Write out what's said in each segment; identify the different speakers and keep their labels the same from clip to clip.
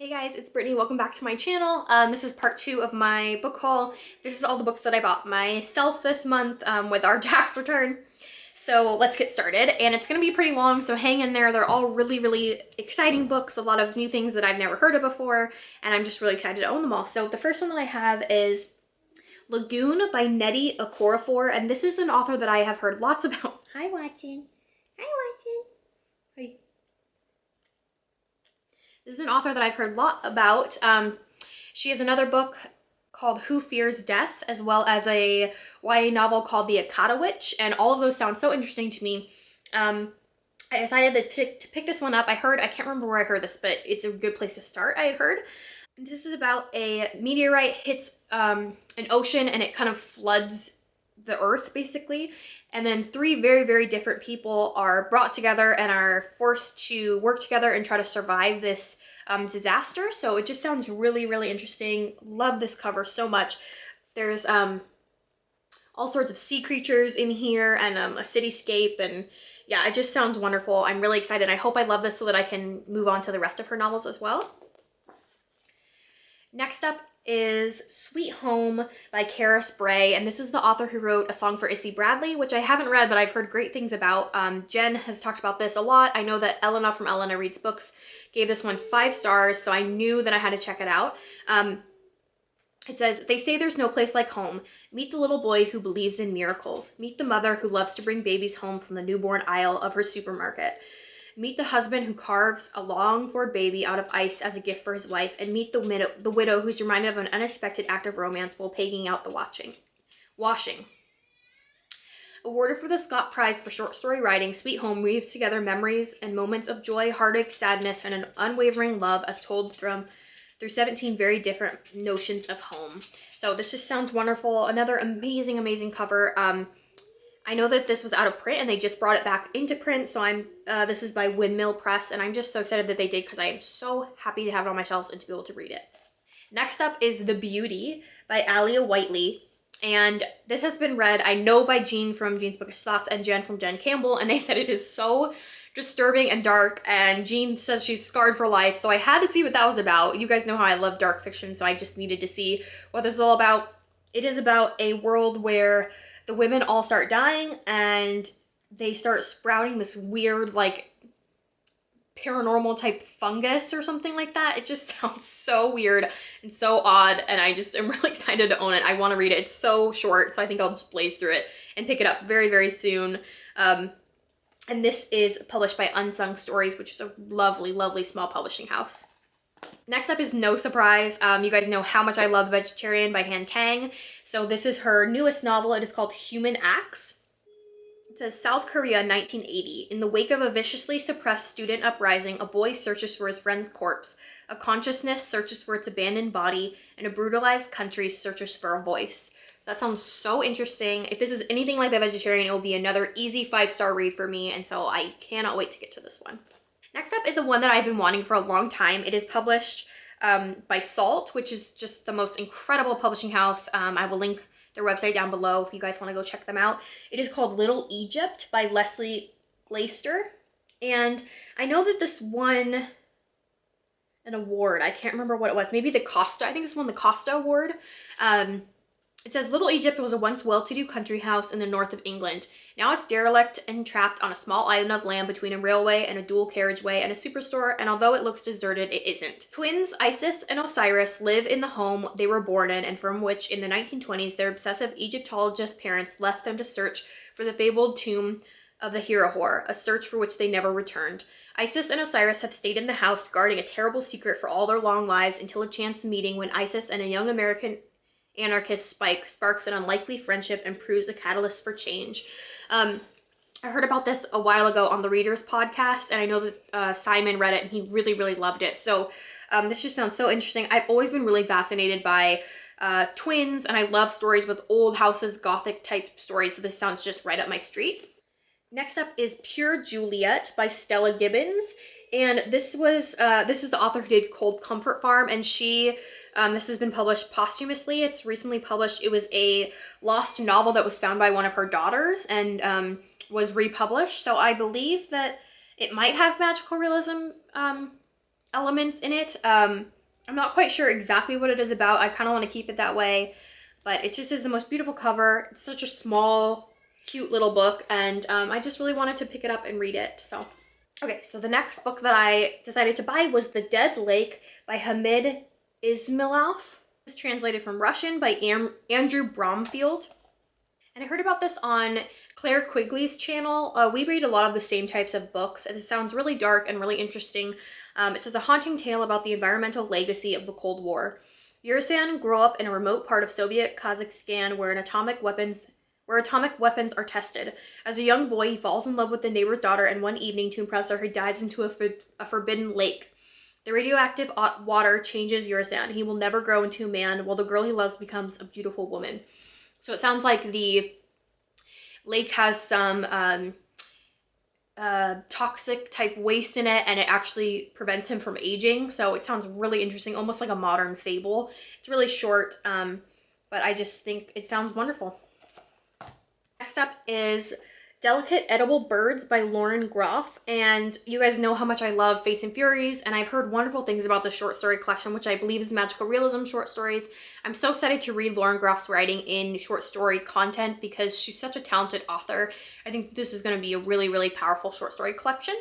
Speaker 1: Hey guys, it's Brittany. Welcome back to my channel. This is part 2 of my book haul. This is all the books that I bought myself this month with our tax return. So let's get started. And it's going to be pretty long, so hang in there. They're all really exciting books, a lot of new things that I've never heard of before, and I'm just really excited to own them all. So the first one that I have is Lagoon by Nnedi Okorafor, and this is an author that I have heard lots about. Hi, Watson. Hi, Watson. Hi. This is an author that I've heard a lot about. She has another book called Who Fears Death, as well as a YA novel called The Akata Witch, and all of those sound so interesting to me. I decided to pick this one up. I can't remember where I heard this, but it's a good place to start, I had heard. This is about a meteorite hits an ocean and it kind of floods the earth, basically. And then 3 very different people are brought together and are forced to work together and try to survive this disaster. So it just sounds really interesting. Love this cover so much. There's all sorts of sea creatures in here and a cityscape, and yeah, it just sounds wonderful. I'm really excited. I hope I love this so that I can move on to the rest of her novels as well. Next up is Sweet Home by Kara Spray, and this is the author who wrote A Song for Issy Bradley, which I haven't read, but I've heard great things about. Jen has talked about this a lot. I know that Elena from Elena Reads Books gave this one 5 stars, so I knew that I had to check it out. It says, "They say there's no place like home. Meet the little boy who believes in miracles. Meet the mother who loves to bring babies home from the newborn aisle of her supermarket. Meet the husband who carves a longed-for baby out of ice as a gift for his wife, and meet the widow who's reminded of an unexpected act of romance while pegging out the washing. Awarded for the Scott Prize for short story writing, Sweet Home weaves together memories and moments of joy, heartache, sadness, and an unwavering love as told through 17 very different notions of home." So this just sounds wonderful. Another amazing cover. I know that this was out of print and they just brought it back into print, so this is by Windmill Press, and I'm just so excited that they did because I am so happy to have it on my shelves and to be able to read it. Next up is The Beauty by Alia Whiteley, and this has been read, I know, by Jean from Jean's Bookish Thoughts and Jen from Jen Campbell, and they said it is so disturbing and dark, and Jean says she's scarred for life, so I had to see what that was about. You guys know how I love dark fiction, so I just needed to see what this is all about. It is about a world where the women all start dying and they start sprouting this weird, like, paranormal type fungus or something like that. It just sounds so weird and so odd, and I just am really excited to own it. I want to read it. It's so short, so I think I'll just blaze through it and pick it up very soon. And this is published by Unsung Stories, which is a lovely small publishing house. Next up is No Surprise. You guys know how much I love Vegetarian by Han Kang. So this is her newest novel. It is called Human Acts. It says, South Korea, 1980. In the wake of a viciously suppressed student uprising, a boy searches for his friend's corpse. A consciousness searches for its abandoned body, and a brutalized country searches for a voice. That sounds so interesting. If this is anything like The Vegetarian, it will be another easy 5-star read for me, and so I cannot wait to get to this one. Next up is a one that I've been wanting for a long time. It is published by Salt, which is just the most incredible publishing house. I will link their website down below if you guys want to go check them out. It is called Little Egypt by Leslie Glaister. And I know that this won an award. I can't remember what it was. Maybe the Costa. I think this won the Costa Award. It says, Little Egypt was a once well-to-do country house in the north of England. Now it's derelict and trapped on a small island of land between a railway and a dual carriageway and a superstore, and although it looks deserted, it isn't. Twins Isis and Osiris live in the home they were born in and from which, in the 1920s, their obsessive Egyptologist parents left them to search for the fabled tomb of the Herihor, a search for which they never returned. Isis and Osiris have stayed in the house, guarding a terrible secret for all their long lives until a chance meeting when Isis and a young American anarchist Spike sparks an unlikely friendship and proves a catalyst for change. I heard about this a while ago on the Readers podcast, and I know that Simon read it and he really loved it. So this just sounds so interesting. I've always been really fascinated by twins, and I love stories with old houses, gothic type stories, so this sounds just right up my street. Next up is Pure Juliet by Stella Gibbons, and this is the author who did Cold Comfort Farm, and this has been published posthumously. It's recently published. It was a lost novel that was found by one of her daughters and was republished. So I believe that it might have magical realism elements in it. I'm not quite sure exactly what it is about. I kind of want to keep it that way, but it just is the most beautiful cover. It's such a small, cute little book, and I just really wanted to pick it up and read it. So, okay, so the next book that I decided to buy was The Dead Lake by Hamid Ismailov. It's translated from Russian by Andrew Bromfield. And I heard about this on Claire Quigley's channel. We read a lot of the same types of books, and it sounds really dark and really interesting. It says a haunting tale about the environmental legacy of the Cold War. Yursan grew up in a remote part of Soviet Kazakhstan where atomic weapons are tested. As a young boy, he falls in love with the neighbor's daughter, and one evening, to impress her, he dives into a forbidden lake. The radioactive water changes Yursan. He will never grow into a man, while the girl he loves becomes a beautiful woman. So it sounds like the lake has some toxic type waste in it, and it actually prevents him from aging. So it sounds really interesting, almost like a modern fable. It's really short, but I just think it sounds wonderful. Next up is Delicate Edible Birds by Lauren Groff, and you guys know how much I love Fates and Furies, and I've heard wonderful things about the short story collection, which I believe is magical realism short stories. I'm so excited to read Lauren Groff's writing in short story content because she's such a talented author. I think this is going to be a really, really powerful short story collection.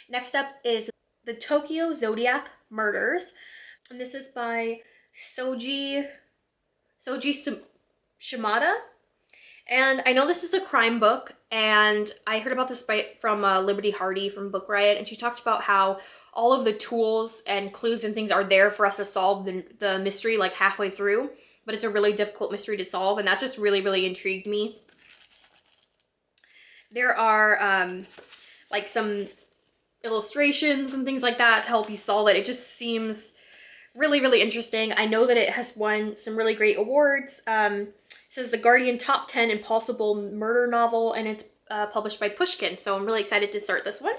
Speaker 1: Next up is The Tokyo Zodiac Murders, and this is by Soji Shimada. And I know this is a crime book, and I heard about this from Liberty Hardy from Book Riot, and she talked about how all of the tools and clues and things are there for us to solve the mystery like halfway through, but it's a really difficult mystery to solve, and that just really, really intrigued me. There are like some illustrations and things like that to help you solve it. It just seems really, really interesting. I know that it has won some really great awards. It says The Guardian Top 10 Impossible Murder Novel, and it's published by Pushkin, so I'm really excited to start this one.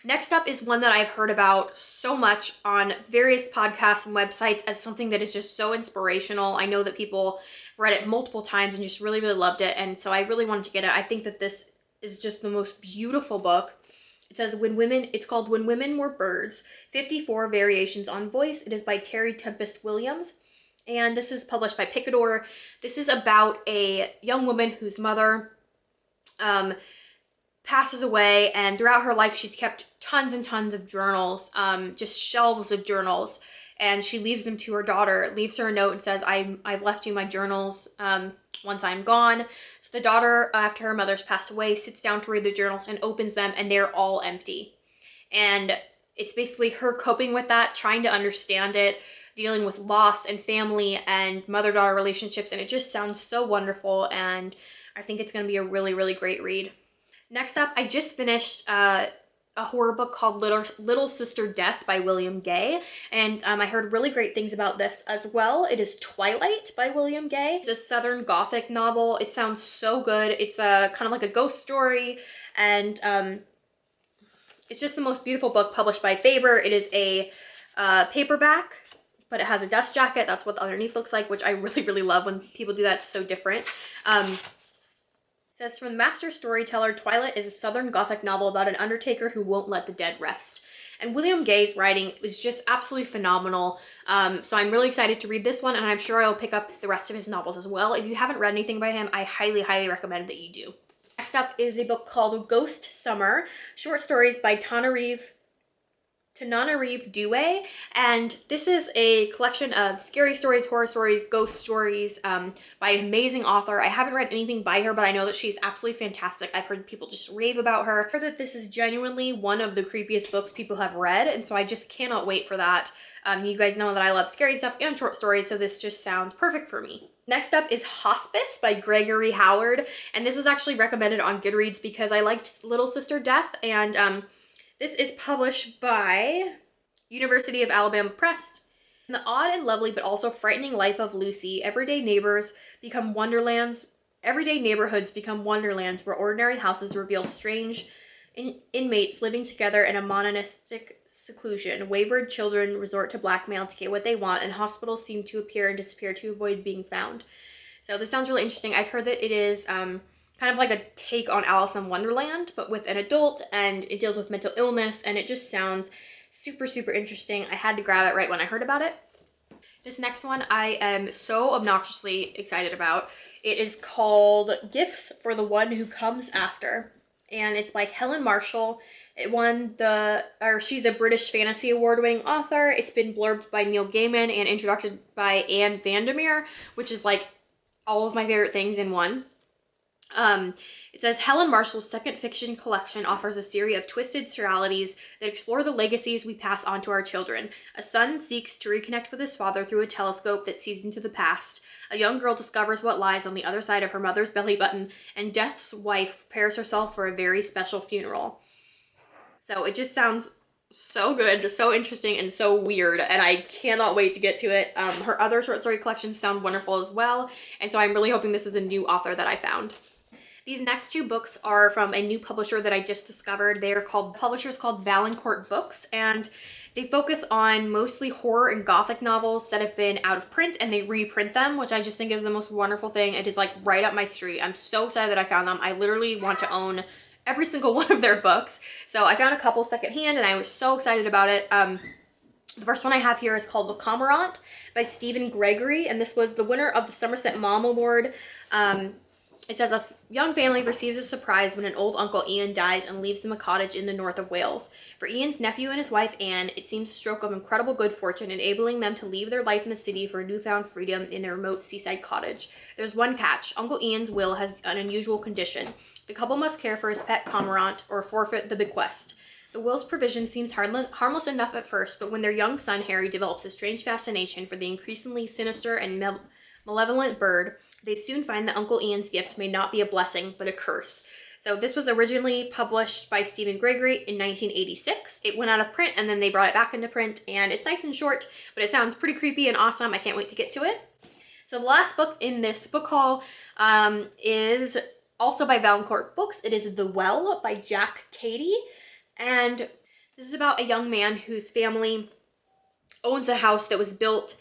Speaker 1: Next up is one that I've heard about so much on various podcasts and websites as something that is just so inspirational. I know that people read it multiple times and just really, really loved it, and so I really wanted to get it. I think that this is just the most beautiful book. It says it's called When Women Were Birds, 54 Variations on Voice. It is by Terry Tempest Williams. And this is published by Picador. This is about a young woman whose mother passes away, and throughout her life she's kept tons and tons of journals, just shelves of journals, and she leaves them to her daughter, leaves her a note and says, I've left you my journals once I'm gone. So the daughter, after her mother's passed away, sits down to read the journals and opens them, and they're all empty. And it's basically her coping with that, trying to understand it, dealing with loss and family and mother-daughter relationships, and it just sounds so wonderful, and I think it's going to be a really, really great read. Next up, I just finished a horror book called Little Sister Death by William Gay, and I heard really great things about this as well. It is Twilight by William Gay. It's a Southern Gothic novel. It sounds so good. It's kind of like a ghost story, and it's just the most beautiful book published by Faber. It is a paperback, but it has a dust jacket. That's what the underneath looks like, which I really, really love when people do that. It's so different. It says, from the master storyteller, Twilight is a Southern Gothic novel about an undertaker who won't let the dead rest. And William Gay's writing was just absolutely phenomenal. So I'm really excited to read this one, and I'm sure I'll pick up the rest of his novels as well. If you haven't read anything by him, I highly, highly recommend that you do. Next up is a book called Ghost Summer, short stories by Tananarive Due, and this is a collection of scary stories, horror stories, ghost stories by an amazing author. I haven't read anything by her, but I know that she's absolutely fantastic. I've heard people just rave about her. I've heard that this is genuinely one of the creepiest books people have read, and so I just cannot wait for that. You guys know that I love scary stuff and short stories, so this just sounds perfect for me. Next up is Hospice by Gregory Howard, and this was actually recommended on Goodreads because I liked Little Sister Death, and this is published by University of Alabama Press. In the odd and lovely but also frightening life of Lucy, everyday neighborhoods become wonderlands where ordinary houses reveal strange inmates living together in a monastic seclusion. Wayward children resort to blackmail to get what they want, and hospitals seem to appear and disappear to avoid being found. So this sounds really interesting. I've heard that it is kind kind of like a take on Alice in Wonderland, but with an adult, and it deals with mental illness, and it just sounds super, super interesting. I had to grab it right when I heard about it. This next one I am so obnoxiously excited about. It is called Gifts for the One Who Comes After, and it's by Helen Marshall. It won she's a British Fantasy Award-winning author. It's been blurbed by Neil Gaiman and introduced by Anne Vandermeer, which is like all of my favorite things in one. It says, Helen Marshall's second fiction collection offers a series of twisted surrealities that explore the legacies we pass on to our children. A son seeks to reconnect with his father through a telescope that sees into the past. A young girl discovers what lies on the other side of her mother's belly button, and Death's wife prepares herself for a very special funeral. So it just sounds so good, so interesting, and so weird, and I cannot wait to get to it. Her other short story collections sound wonderful as well, and so I'm really hoping this is a new author that I found. These next two books are from a new publisher that I just discovered. Publishers called Valancourt Books, and they focus on mostly horror and gothic novels that have been out of print, and they reprint them, which I just think is the most wonderful thing. It is like right up my street. I'm so excited that I found them. I literally want to own every single one of their books. So I found a couple secondhand, and I was so excited about it. The first one I have here is called The Cormorant by Stephen Gregory, and this was the winner of the Somerset Maugham Award. It says a young family receives a surprise when an old Uncle Ian dies and leaves them a cottage in the north of Wales. For Ian's nephew and his wife Anne, it seems a stroke of incredible good fortune, enabling them to leave their life in the city for newfound freedom in their remote seaside cottage. There's one catch. Uncle Ian's will has an unusual condition. The couple must care for his pet cormorant or forfeit the bequest. The will's provision seems harmless enough at first, but when their young son Harry develops a strange fascination for the increasingly sinister and malevolent bird, they soon find that Uncle Ian's gift may not be a blessing, but a curse. So this was originally published by Stephen Gregory in 1986. It went out of print, and then they brought it back into print, and it's nice and short, but it sounds pretty creepy and awesome. I can't wait to get to it. So the last book in this book haul is also by Valancourt Books. It is The Well by Jack Cady, and this is about a young man whose family owns a house that was built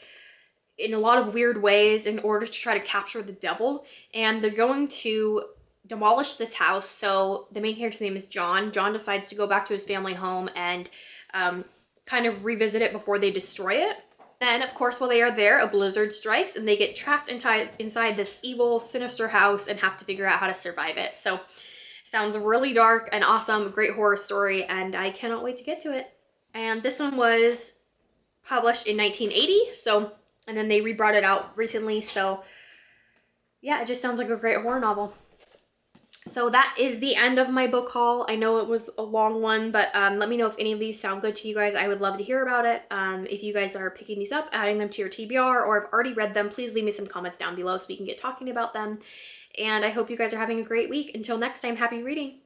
Speaker 1: in a lot of weird ways in order to try to capture the devil, and they're going to demolish this house. So the main character's name is John. John decides to go back to his family home and kind of revisit it before they destroy it. Then, of course, while they are there, a blizzard strikes and they get trapped inside this evil, sinister house and have to figure out how to survive it. So sounds really dark and awesome, great horror story, and I cannot wait to get to it. And this one was published in 1980, and then they rebrought it out recently, so yeah, it just sounds like a great horror novel. So that is the end of my book haul. I know it was a long one, but let me know if any of these sound good to you guys. I would love to hear about it. If you guys are picking these up, adding them to your TBR, or have already read them, please leave me some comments down below so we can get talking about them. And I hope you guys are having a great week. Until next time, happy reading!